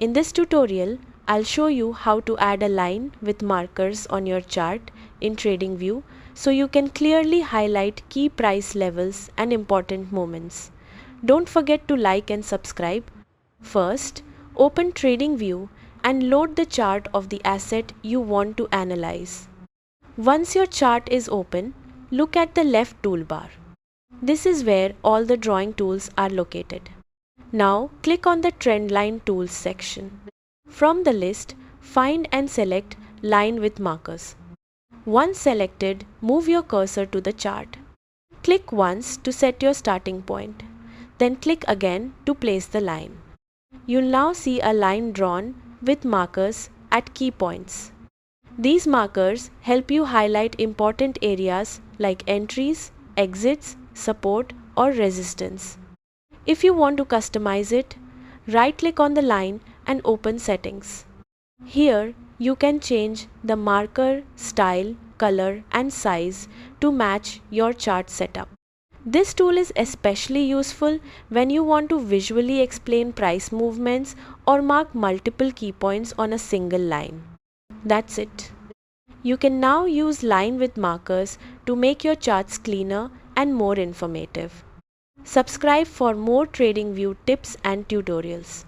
In this tutorial, I'll show you how to add a line with markers on your chart in TradingView so you can clearly highlight key price levels and important moments. Don't forget to like and subscribe. First, open TradingView and load the chart of the asset you want to analyze. Once your chart is open, look at the left toolbar. This is where all the drawing tools are located. Now click on the Trendline Tools section. From the list, find and select Line with Markers. Once selected, move your cursor to the chart. Click once to set your starting point. Then click again to place the line. You'll now see a line drawn with markers at key points. These markers help you highlight important areas like entries, exits, support, or resistance. If you want to customize it, right-click on the line and open Settings. Here, you can change the marker, style, color, and size to match your chart setup. This tool is especially useful when you want to visually explain price movements or mark multiple key points on a single line. That's it. You can now use line with markers to make your charts cleaner and more informative. Subscribe for more TradingView tips and tutorials.